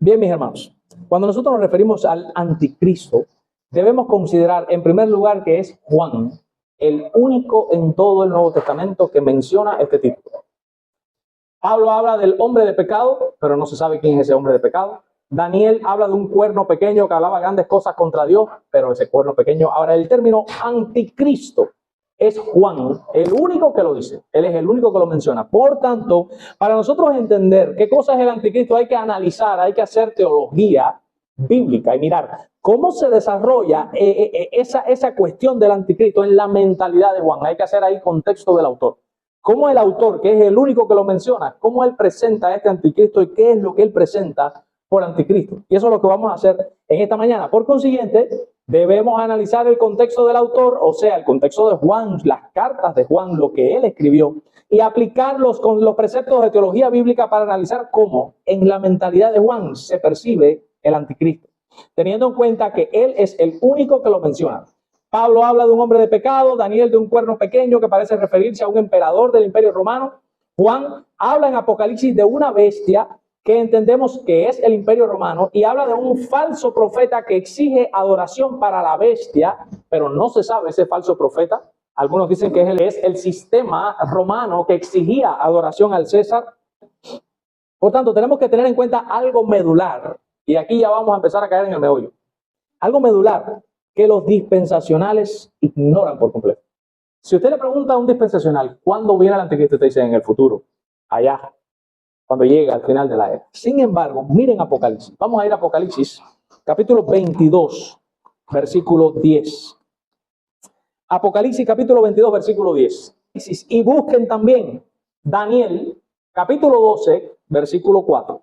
Bien, mis hermanos, cuando nosotros nos referimos al anticristo, debemos considerar en primer lugar que es Juan, el único en todo el Nuevo Testamento que menciona este título. Pablo habla del hombre de pecado, pero no se sabe quién es ese hombre de pecado. Daniel habla de un cuerno pequeño que hablaba grandes cosas contra Dios, pero ese cuerno pequeño. Ahora, el término anticristo es Juan, el único que lo dice. Él es el único que lo menciona. Por tanto, para nosotros entender qué cosa es el anticristo, hay que analizar, hay que hacer teología bíblica y mirar cómo se desarrolla esa cuestión del anticristo en la mentalidad de Juan. Hay que hacer ahí contexto del autor. Cómo el autor, que es el único que lo menciona, cómo él presenta a este anticristo y qué es lo que él presenta por anticristo. Y eso es lo que vamos a hacer en esta mañana. Por consiguiente, debemos analizar el contexto del autor, o sea, el contexto de Juan, las cartas de Juan, lo que él escribió, y aplicarlos con los preceptos de teología bíblica para analizar cómo en la mentalidad de Juan se percibe el anticristo, teniendo en cuenta que él es el único que lo menciona. Pablo habla de un hombre de pecado, Daniel de un cuerno pequeño que parece referirse a un emperador del Imperio Romano. Juan habla en Apocalipsis de una bestia que entendemos que es el Imperio Romano y habla de un falso profeta que exige adoración para la bestia, pero no se sabe ese falso profeta. Algunos dicen que es el sistema romano que exigía adoración al César. Por tanto, tenemos que tener en cuenta algo medular, y aquí ya vamos a empezar a caer en el meollo. Algo medular que los dispensacionales ignoran por completo. Si usted le pregunta a un dispensacional, ¿cuándo viene el anticristo? Te dice en el futuro, allá, cuando llega al final de la era. Sin embargo, miren Apocalipsis. Vamos a ir a Apocalipsis, capítulo 22, versículo 10. Apocalipsis, capítulo 22, versículo 10. Y busquen también Daniel, capítulo 12, versículo 4.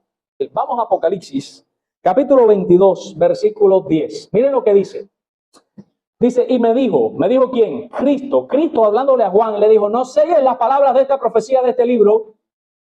Vamos a Apocalipsis, capítulo 22, versículo 10. Miren lo que dice. Dice, y me dijo ¿quién? Cristo hablándole a Juan, le dijo, no selles las palabras de esta profecía de este libro,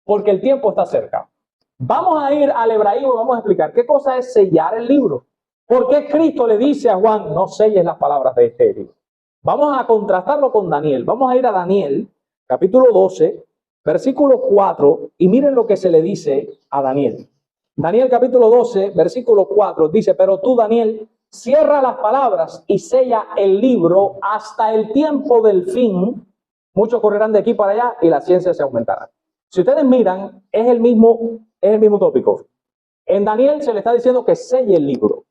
porque el tiempo está cerca. Vamos a ir al hebraísmo y vamos a explicar qué cosa es sellar el libro. ¿Por qué Cristo le dice a Juan, no selles las palabras de este libro? Vamos a contrastarlo con Daniel. Vamos a ir a Daniel, capítulo 12, versículo 4, y miren lo que se le dice a Daniel. Daniel, capítulo 12, versículo 4, dice, pero tú, Daniel, cierra las palabras y sella el libro hasta el tiempo del fin. Muchos correrán de aquí para allá y la ciencia se aumentará. Si ustedes miran, es el mismo tópico. En Daniel se le está diciendo que selle el libro.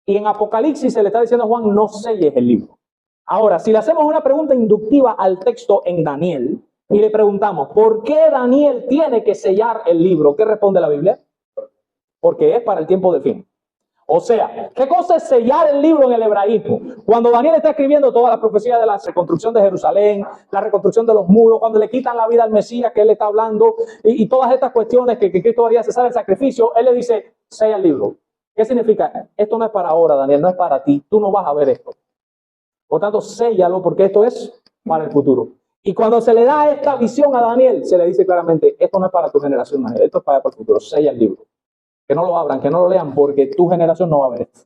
Y en Apocalipsis se le está diciendo a Juan, no selles el libro. Ahora, si le hacemos una pregunta inductiva al texto en Daniel y le preguntamos, ¿por qué Daniel tiene que sellar el libro? ¿Qué responde la Biblia? Porque es para el tiempo del fin. O sea, ¿qué cosa es sellar el libro en el hebraísmo? Cuando Daniel está escribiendo toda la profecía de la reconstrucción de Jerusalén, la reconstrucción de los muros, cuando le quitan la vida al Mesías que él está hablando, y todas estas cuestiones que Cristo haría cesar el sacrificio, él le dice, sella el libro. ¿Qué significa? Esto no es para ahora, Daniel, no es para ti, tú no vas a ver esto. Por tanto, séllalo porque esto es para el futuro. Y cuando se le da esta visión a Daniel, se le dice claramente, esto no es para tu generación, Daniel, esto es para el futuro, sella el libro. Que no lo abran, que no lo lean, porque tu generación no va a ver esto.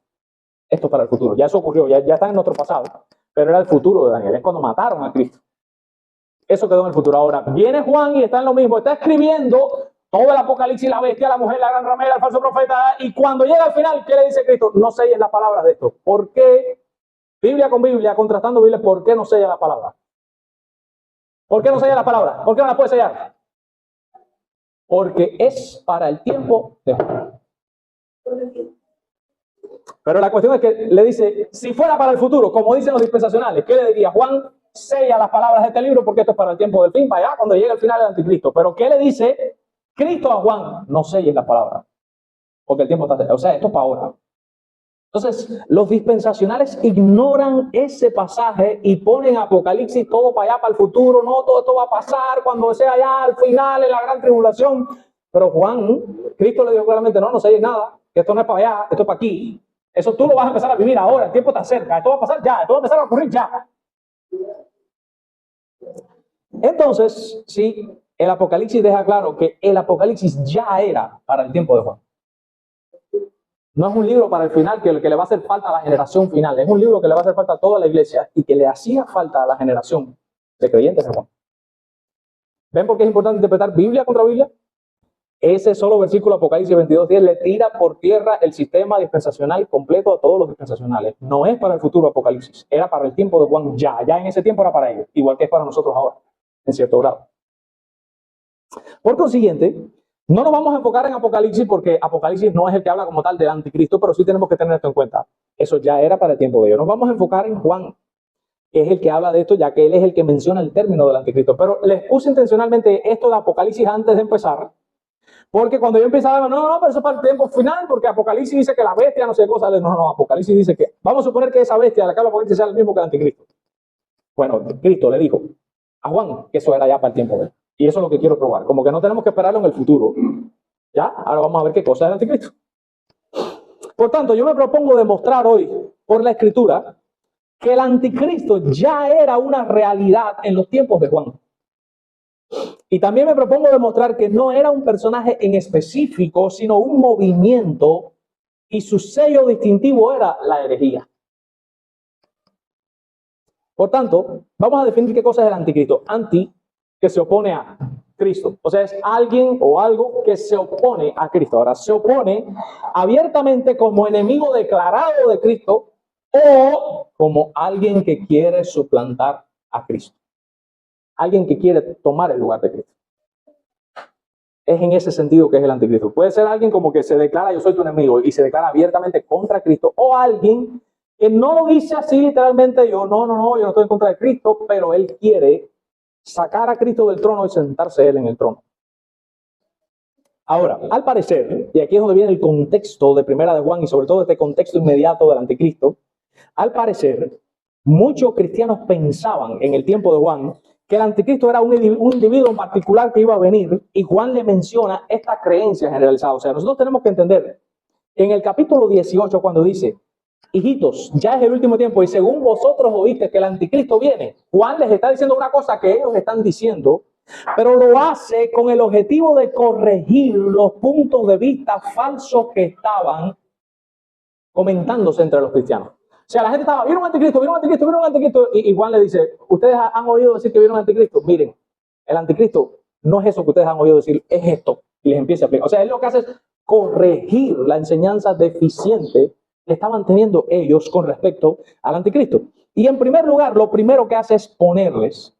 Esto es para el futuro. Ya eso ocurrió, ya está en nuestro pasado. Pero era el futuro de Daniel, es cuando mataron a Cristo. Eso quedó en el futuro. Ahora, viene Juan y está en lo mismo. Está escribiendo todo el Apocalipsis, la bestia, la mujer, la gran ramera, el falso profeta. Y cuando llega al final, ¿qué le dice Cristo? No sellen las palabras de esto. ¿Por qué? Biblia con Biblia, contrastando Biblia, ¿por qué no sella la palabra? ¿Por qué no sella la palabra? ¿Por qué no la puede sellar? Porque es para el tiempo de Juan. Pero la cuestión es que le dice, si fuera para el futuro, como dicen los dispensacionales, ¿qué le diría? Juan, sella las palabras de este libro porque esto es para el tiempo del fin, para allá cuando llegue el final del anticristo. Pero ¿qué le dice Cristo a Juan? No selles las palabras, porque el tiempo está cerca. O sea, esto es para ahora. Entonces, los dispensacionales ignoran ese pasaje y ponen Apocalipsis todo para allá, para el futuro. No, todo esto va a pasar cuando sea allá al final, en la gran tribulación. Pero Juan, Cristo le dijo claramente, no selles nada, que esto no es para allá, esto es para aquí. Eso tú lo vas a empezar a vivir ahora, el tiempo está cerca, esto va a pasar ya, esto va a empezar a ocurrir ya. Entonces, sí, el Apocalipsis deja claro que el Apocalipsis ya era para el tiempo de Juan. No es un libro para el final que le va a hacer falta a la generación final. Es un libro que le va a hacer falta a toda la iglesia y que le hacía falta a la generación de creyentes de Juan. ¿Ven por qué es importante interpretar Biblia contra Biblia? Ese solo versículo Apocalipsis 22:10 le tira por tierra el sistema dispensacional completo a todos los dispensacionales. No es para el futuro Apocalipsis, era para el tiempo de Juan ya en ese tiempo era para ellos, igual que es para nosotros ahora, en cierto grado. Por consiguiente, no nos vamos a enfocar en Apocalipsis porque Apocalipsis no es el que habla como tal del anticristo, pero sí tenemos que tener esto en cuenta. Eso ya era para el tiempo de ellos. Nos vamos a enfocar en Juan, que es el que habla de esto, ya que él es el que menciona el término del anticristo. Pero les puse intencionalmente esto de Apocalipsis antes de empezar, porque cuando yo empezaba, no, pero eso es para el tiempo final, porque Apocalipsis dice que la bestia no sé qué cosa. No, Apocalipsis dice que, vamos a suponer que esa bestia, la que habla Apocalipsis, sea el mismo que el anticristo. Bueno, Cristo le dijo a Juan que eso era ya para el tiempo de él. Y eso es lo que quiero probar. Como que no tenemos que esperarlo en el futuro. ¿Ya? Ahora vamos a ver qué cosa es el anticristo. Por tanto, yo me propongo demostrar hoy, por la Escritura, que el anticristo ya era una realidad en los tiempos de Juan. Y también me propongo demostrar que no era un personaje en específico, sino un movimiento, y su sello distintivo era la herejía. Por tanto, vamos a definir qué cosa es el anticristo. Anti, que se opone a Cristo. O sea, es alguien o algo que se opone a Cristo. Ahora, se opone abiertamente como enemigo declarado de Cristo o como alguien que quiere suplantar a Cristo. Alguien que quiere tomar el lugar de Cristo. Es en ese sentido que es el anticristo. Puede ser alguien como que se declara yo soy tu enemigo y se declara abiertamente contra Cristo, o alguien que no lo dice así literalmente, yo no estoy en contra de Cristo, pero él quiere sacar a Cristo del trono y sentarse él en el trono. Ahora, al parecer, y aquí es donde viene el contexto de Primera de Juan y sobre todo este contexto inmediato del anticristo, al parecer, muchos cristianos pensaban en el tiempo de Juan que el anticristo era un individuo en particular que iba a venir, y Juan le menciona esta creencia generalizada. O sea, nosotros tenemos que entender, en el capítulo 18, cuando dice, hijitos, ya es el último tiempo y según vosotros oíste que el anticristo viene, Juan les está diciendo una cosa que ellos están diciendo, pero lo hace con el objetivo de corregir los puntos de vista falsos que estaban comentándose entre los cristianos. O sea, la gente estaba, vieron un anticristo, y Juan le dice, ustedes han oído decir que vieron un anticristo. Miren, el anticristo no es eso que ustedes han oído decir, es esto. Y les empieza a explicar. O sea, él lo que hace es corregir la enseñanza deficiente que estaban teniendo ellos con respecto al anticristo. Y en primer lugar, lo primero que hace es ponerles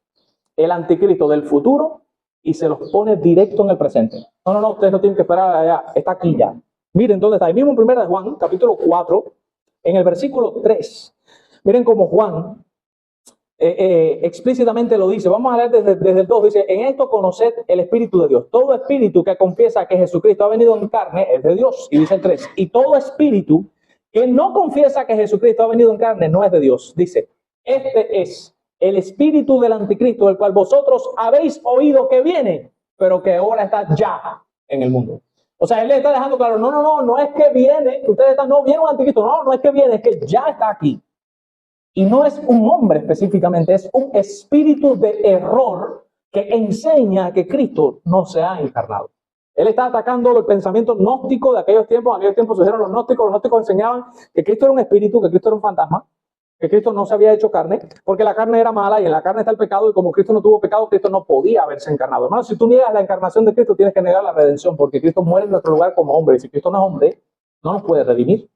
el anticristo del futuro y se los pone directo en el presente. No, ustedes no tienen que esperar allá, está aquí ya. Miren dónde está. Ahí mismo en 1 Juan, capítulo 4, en el versículo 3. Miren cómo Juan explícitamente lo dice. Vamos a leer desde el 2. Dice, en esto conoced el Espíritu de Dios. Todo espíritu que confiesa que Jesucristo ha venido en carne es de Dios. Y dice el 3. Y todo espíritu que no confiesa que Jesucristo ha venido en carne no es de Dios. Dice, este es el espíritu del anticristo, el cual vosotros habéis oído que viene, pero que ahora está ya en el mundo. O sea, él le está dejando claro, no es que viene, ustedes están, no viene un anticristo, no es que viene, es que ya está aquí. Y no es un hombre específicamente, es un espíritu de error que enseña que Cristo no se ha encarnado. Él está atacando el pensamiento gnóstico de aquellos tiempos. En aquellos tiempos surgieron los gnósticos enseñaban que Cristo era un espíritu, que Cristo era un fantasma, que Cristo no se había hecho carne, porque la carne era mala y en la carne está el pecado, y como Cristo no tuvo pecado, Cristo no podía haberse encarnado. Hermano, si tú niegas la encarnación de Cristo, tienes que negar la redención, porque Cristo muere en nuestro lugar como hombre, y si Cristo no es hombre, no nos puede redimir.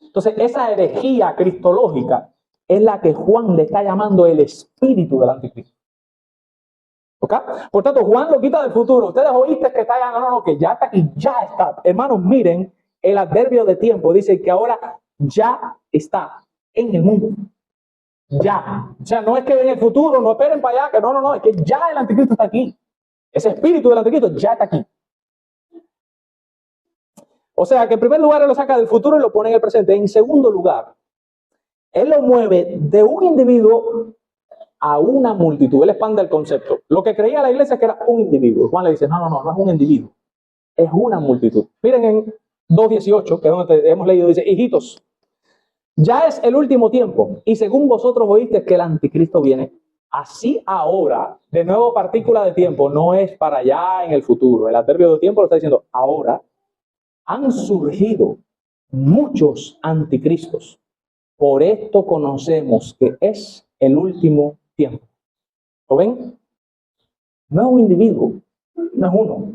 Entonces, esa herejía cristológica es la que Juan le está llamando el espíritu del anticristo. ¿Ok? Por tanto, Juan lo quita del futuro. Ustedes oíste que está allá, no, que ya está aquí, ya está. Hermanos, miren el adverbio de tiempo. Dice que ahora ya está en el mundo. Ya. O sea, no es que en el futuro, no esperen para allá, que no, es que ya el anticristo está aquí. Ese espíritu del anticristo ya está aquí. O sea, que en primer lugar él lo saca del futuro y lo pone en el presente. En segundo lugar, él lo mueve de un individuo a una multitud. Él expande el concepto. Lo que creía la iglesia es que era un individuo. Juan le dice, no es un individuo. Es una multitud. Miren en 2:18, que es donde hemos leído, dice, hijitos, ya es el último tiempo, y según vosotros oíste que el anticristo viene, así ahora, de nuevo partícula de tiempo, no es para allá en el futuro. El adverbio de tiempo lo está diciendo, ahora han surgido muchos anticristos. Por esto conocemos que es el último tiempo. ¿Lo ven? No es un individuo, no es uno.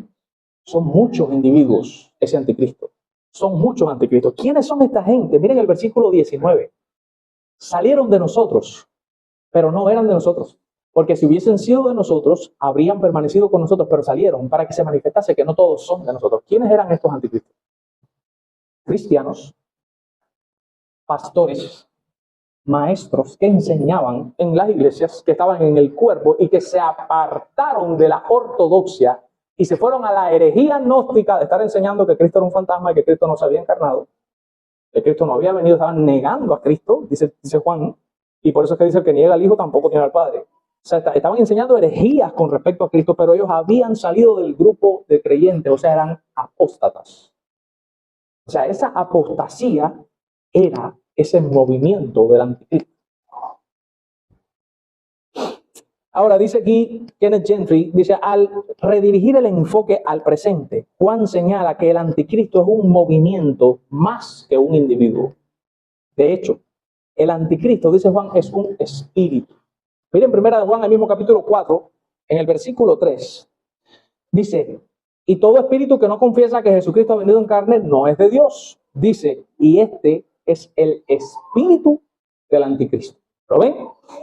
Son muchos individuos ese anticristo. Son muchos anticristos. ¿Quiénes son esta gente? Miren el versículo 19. Salieron de nosotros, pero no eran de nosotros. Porque si hubiesen sido de nosotros, habrían permanecido con nosotros, pero salieron para que se manifestase que no todos son de nosotros. ¿Quiénes eran estos anticristos? Cristianos, pastores, maestros que enseñaban en las iglesias, que estaban en el cuerpo y que se apartaron de la ortodoxia y se fueron a la herejía gnóstica de estar enseñando que Cristo era un fantasma y que Cristo no se había encarnado, que Cristo no había venido, estaban negando a Cristo, dice Juan, y por eso es que dice el que niega al Hijo tampoco niega al Padre. O sea, estaban enseñando herejías con respecto a Cristo, pero ellos habían salido del grupo de creyentes, o sea, eran apóstatas. O sea, esa apostasía era ese movimiento del anticristo. Ahora dice aquí Kenneth Gentry, dice, al redirigir el enfoque al presente, Juan señala que el anticristo es un movimiento más que un individuo. De hecho, el anticristo, dice Juan, es un espíritu. Miren primera de Juan, el mismo capítulo 4, en el versículo 3, dice, y todo espíritu que no confiesa que Jesucristo ha venido en carne no es de Dios. Dice, y este es el espíritu del anticristo. ¿Lo ven?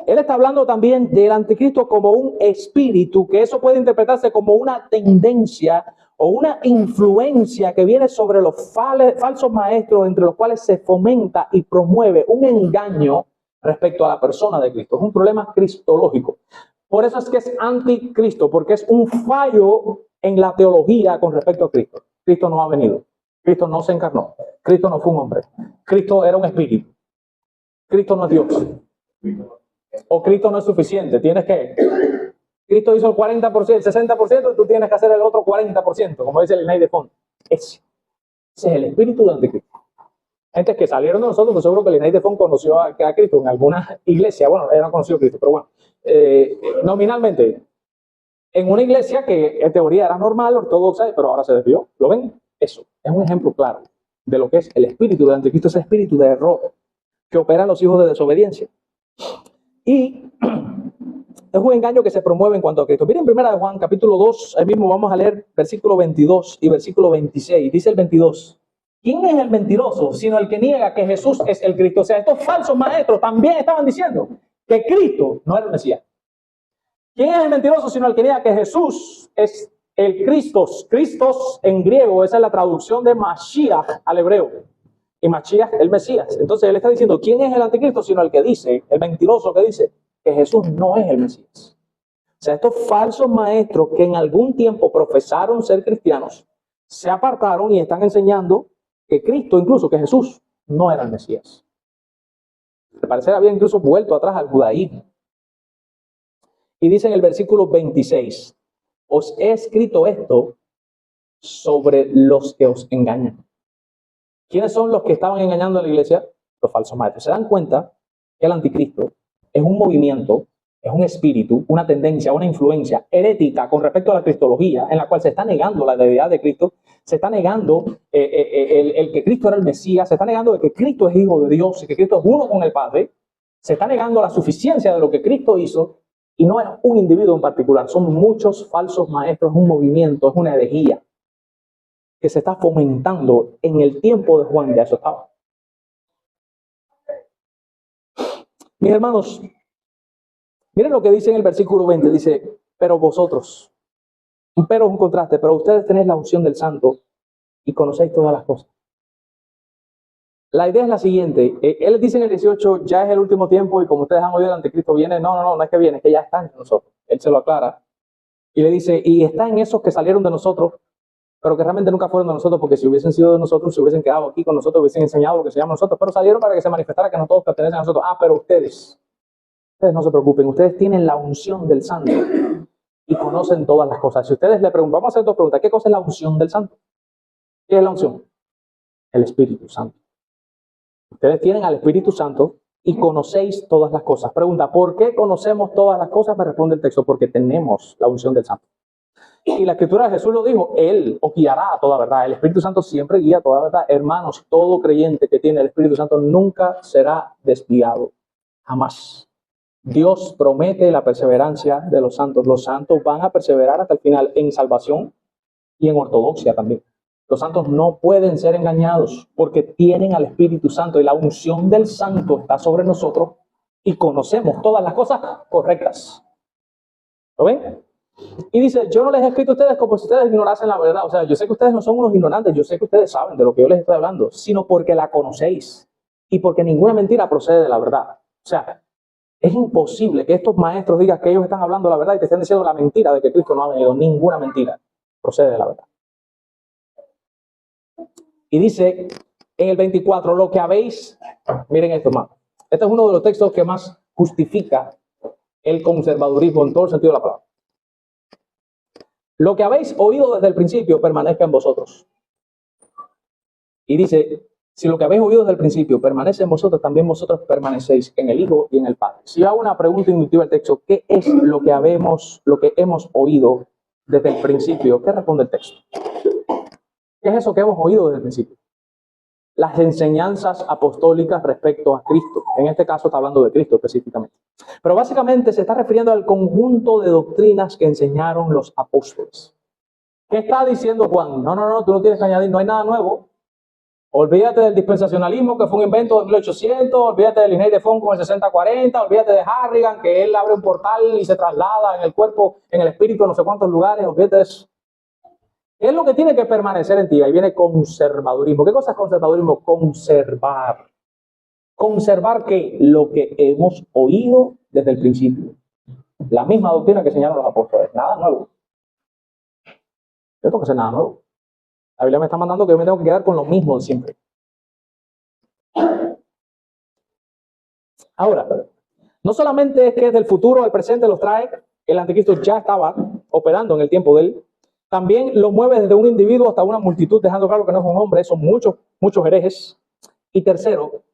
Él está hablando también del anticristo como un espíritu, que eso puede interpretarse como una tendencia o una influencia que viene sobre los falsos maestros, entre los cuales se fomenta y promueve un engaño respecto a la persona de Cristo. Es un problema cristológico. Por eso es que es anticristo, porque es un fallo en la teología con respecto a Cristo. Cristo no ha venido. Cristo no se encarnó. Cristo no fue un hombre. Cristo era un espíritu. Cristo no es Dios. O Cristo no es suficiente. Tienes que... Cristo hizo el 40%, el 60%, y tú tienes que hacer el otro 40%, como dice el Inay de Font. Ese es el espíritu de anticristo. Gente que salieron de nosotros, que seguro que el Inay de Font conoció a Cristo en alguna iglesia. Bueno, él no conoció a Cristo, pero bueno. Nominalmente, en una iglesia que en teoría era normal, ortodoxa, pero ahora se desvió. ¿Lo ven? Eso es un ejemplo claro de lo que es el espíritu del anticristo, ese espíritu de error que operan los hijos de desobediencia. Y es un engaño que se promueve en cuanto a Cristo. Miren primera de Juan, capítulo 2, ahí mismo vamos a leer versículo 22 y versículo 26. Dice el 22. ¿Quién es el mentiroso sino el que niega que Jesús es el Cristo? O sea, estos falsos maestros también estaban diciendo que Cristo no era el Mesías. ¿Quién es el mentiroso sino el que niega que Jesús es el Christos? Christos en griego, esa es la traducción de Mashiach al hebreo. Y Mashiach, el Mesías. Entonces él está diciendo, ¿quién es el anticristo sino el que dice, el mentiroso que dice que Jesús no es el Mesías? O sea, estos falsos maestros que en algún tiempo profesaron ser cristianos, se apartaron y están enseñando que Cristo, incluso que Jesús, no era el Mesías. Al parecer había incluso vuelto atrás al judaísmo. Y dice en el versículo 26, os he escrito esto sobre los que os engañan. ¿Quiénes son los que estaban engañando a la iglesia? Los falsos maestros. Se dan cuenta que el anticristo es un movimiento, es un espíritu, una tendencia, una influencia herética con respecto a la cristología, en la cual se está negando la deidad de Cristo, se está negando el que Cristo era el Mesías, se está negando de que Cristo es hijo de Dios y que Cristo es uno con el Padre, se está negando la suficiencia de lo que Cristo hizo, y no es un individuo en particular, son muchos falsos maestros, es un movimiento, es una herejía que se está fomentando en el tiempo de Juan, ya eso estaba. Mis hermanos, miren lo que dice en el versículo 20, dice, pero vosotros, un pero es un contraste, pero ustedes tenéis la unción del Santo y conocéis todas las cosas. La idea es la siguiente, él dice en el 18, ya es el último tiempo y como ustedes han oído el anticristo viene, no es que viene, es que ya está en nosotros. Él se lo aclara y le dice, y está en esos que salieron de nosotros, pero que realmente nunca fueron de nosotros, porque si hubiesen sido de nosotros, se hubiesen quedado aquí con nosotros, hubiesen enseñado lo que se llama nosotros, pero salieron para que se manifestara que no todos pertenecen a nosotros. Pero ustedes no se preocupen, ustedes tienen la unción del Santo y conocen todas las cosas. Si ustedes le preguntan, vamos a hacer dos preguntas, ¿qué cosa es la unción del Santo? ¿Qué es la unción? El Espíritu Santo. Ustedes tienen al Espíritu Santo y conocéis todas las cosas. Pregunta, ¿por qué conocemos todas las cosas? Me responde el texto, porque tenemos la unción del Santo. Y la Escritura de Jesús lo dijo, Él os guiará a toda verdad. El Espíritu Santo siempre guía a toda verdad. Hermanos, todo creyente que tiene el Espíritu Santo nunca será desviado. Jamás. Dios promete la perseverancia de los santos. Los santos van a perseverar hasta el final en salvación y en ortodoxia también. Los santos no pueden ser engañados porque tienen al Espíritu Santo y la unción del Santo está sobre nosotros y conocemos todas las cosas correctas. ¿Lo ven? Y dice, yo no les he escrito a ustedes como si ustedes ignorasen la verdad. O sea, yo sé que ustedes no son unos ignorantes, yo sé que ustedes saben de lo que yo les estoy hablando, sino porque la conocéis y porque ninguna mentira procede de la verdad. O sea, es imposible que estos maestros digan que ellos están hablando la verdad y te estén diciendo la mentira de que Cristo no ha venido. Ninguna mentira procede de la verdad. Y dice en el 24, lo que habéis, miren esto más, este es uno de los textos que más justifica el conservadurismo en todo el sentido de la palabra. Lo que habéis oído desde el principio permanezca en vosotros. Y dice, si lo que habéis oído desde el principio permanece en vosotros, también vosotros permanecéis en el Hijo y en el Padre. Si yo hago una pregunta inductiva al texto, ¿qué es lo que hemos oído desde el principio? ¿Qué responde el texto? ¿Qué es eso que hemos oído desde el principio? Las enseñanzas apostólicas respecto a Cristo. En este caso está hablando de Cristo específicamente. Pero básicamente se está refiriendo al conjunto de doctrinas que enseñaron los apóstoles. ¿Qué está diciendo Juan? No, tú no tienes que añadir, no hay nada nuevo. Olvídate del dispensacionalismo, que fue un invento de 1800, olvídate del Linné de Font con el 6040, olvídate de Harrigan, que él abre un portal y se traslada en el cuerpo, en el espíritu, en no sé cuántos lugares, olvídate de eso. ¿Qué es lo que tiene que permanecer en ti? Ahí viene conservadurismo. ¿Qué cosa es conservadurismo? Conservar. ¿Conservar qué? Lo que hemos oído desde el principio. La misma doctrina que enseñaron los apóstoles. Nada nuevo. Yo no tengo que hacer nada nuevo. La Biblia me está mandando que yo me tengo que quedar con lo mismo de siempre. Ahora, no solamente es que del futuro al presente los trae, el anticristo ya estaba operando en el tiempo de él, también lo mueve desde un individuo hasta una multitud, dejando claro que no es un hombre, son muchos herejes. Y tercero,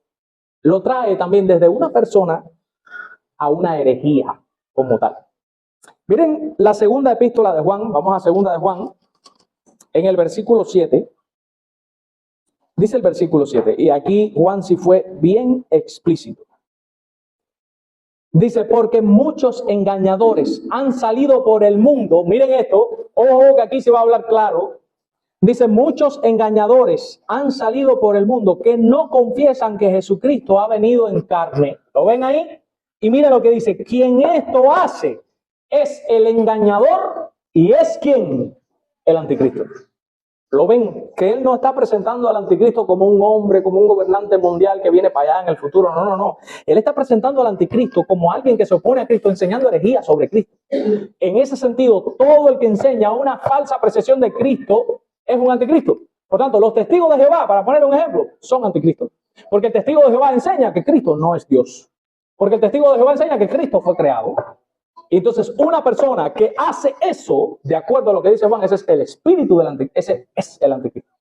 lo trae también desde una persona a una herejía como tal. Miren la segunda epístola de Juan, vamos a segunda de Juan, en el versículo 7, dice el versículo 7, y aquí Juan sí fue bien explícito. Dice, porque muchos engañadores han salido por el mundo. Miren esto, ojo que aquí se va a hablar claro. Dice, muchos engañadores han salido por el mundo que no confiesan que Jesucristo ha venido en carne. ¿Lo ven ahí? Y miren lo que dice, quien esto hace es el engañador y es quien, el anticristo. Lo ven, que él no está presentando al anticristo como un hombre, como un gobernante mundial que viene para allá en el futuro. No. Él está presentando al anticristo como alguien que se opone a Cristo, enseñando herejía sobre Cristo. En ese sentido, todo el que enseña una falsa apreciación de Cristo es un anticristo. Por tanto, los testigos de Jehová, para poner un ejemplo, son anticristos. Porque el testigo de Jehová enseña que Cristo no es Dios. Porque el testigo de Jehová enseña que Cristo fue creado. Y entonces una persona que hace eso, de acuerdo a lo que dice Juan, ese es el espíritu del anticristo, ese es el anticristo.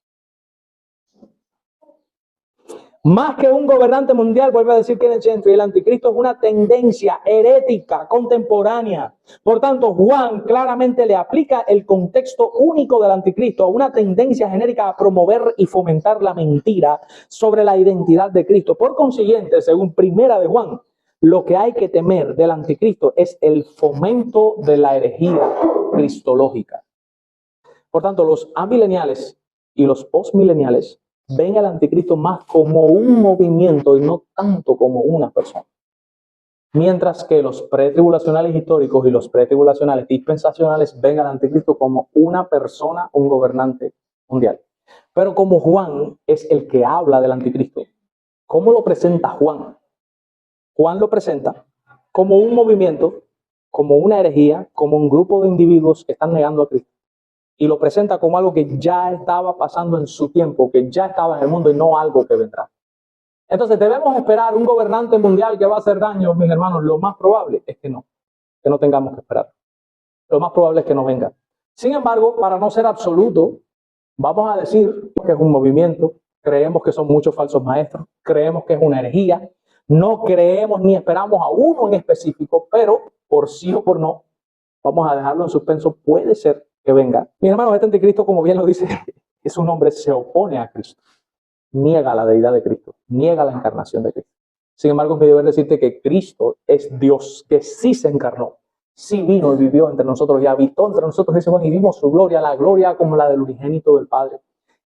Más que un gobernante mundial, vuelve a decir que el anticristo es una tendencia herética contemporánea. Por tanto, Juan claramente le aplica el contexto único del anticristo a una tendencia genérica a promover y fomentar la mentira sobre la identidad de Cristo. Por consiguiente, según primera de Juan, lo que hay que temer del anticristo es el fomento de la herejía cristológica. Por tanto, los amileniales y los postmileniales ven al anticristo más como un movimiento y no tanto como una persona. Mientras que los pretribulacionales históricos y los pretribulacionales dispensacionales ven al anticristo como una persona, un gobernante mundial. Pero como Juan es el que habla del anticristo, ¿cómo lo presenta Juan? Juan lo presenta como un movimiento, como una herejía, como un grupo de individuos que están negando a Cristo. Y lo presenta como algo que ya estaba pasando en su tiempo, que ya estaba en el mundo y no algo que vendrá. Entonces, ¿debemos esperar un gobernante mundial que va a hacer daño, mis hermanos? Lo más probable es que no tengamos que esperar. Lo más probable es que no venga. Sin embargo, para no ser absoluto, vamos a decir que es un movimiento, creemos que son muchos falsos maestros, creemos que es una herejía, no creemos ni esperamos a uno en específico, pero por sí o por no, vamos a dejarlo en suspenso, puede ser que venga. Mis hermanos, este anticristo, como bien lo dice, es un hombre, se opone a Cristo, niega la deidad de Cristo, niega la encarnación de Cristo. Sin embargo, es mi deber decirte que Cristo es Dios, que sí se encarnó, sí vino y vivió entre nosotros y habitó entre nosotros, dice Juan, y vimos su gloria, la gloria como la del unigénito del Padre.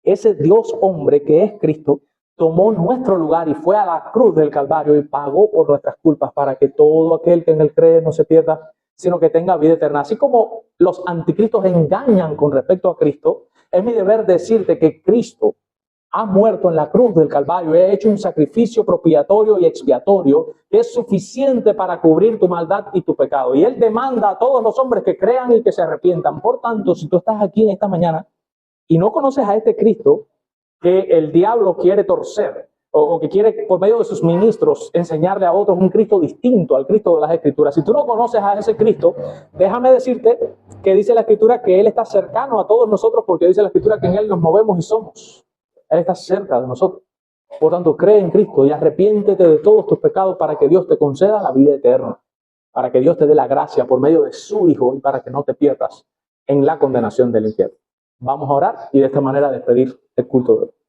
Ese Dios hombre que es Cristo tomó nuestro lugar y fue a la cruz del Calvario y pagó por nuestras culpas para que todo aquel que en él cree no se pierda, sino que tenga vida eterna. Así como los anticristos engañan con respecto a Cristo, es mi deber decirte que Cristo ha muerto en la cruz del Calvario, ha hecho un sacrificio propiciatorio y expiatorio que es suficiente para cubrir tu maldad y tu pecado. Y Él demanda a todos los hombres que crean y que se arrepientan. Por tanto, si tú estás aquí en esta mañana y no conoces a este Cristo que el diablo quiere torcer o que quiere por medio de sus ministros enseñarle a otros un Cristo distinto al Cristo de las Escrituras, si tú no conoces a ese Cristo, déjame decirte que dice la Escritura que Él está cercano a todos nosotros, porque dice la Escritura que en Él nos movemos y somos. Él está cerca de nosotros. Por tanto, cree en Cristo y arrepiéntete de todos tus pecados para que Dios te conceda la vida eterna, para que Dios te dé la gracia por medio de su Hijo y para que no te pierdas en la condenación del infierno. Vamos a orar y de esta manera despedir el culto de hoy.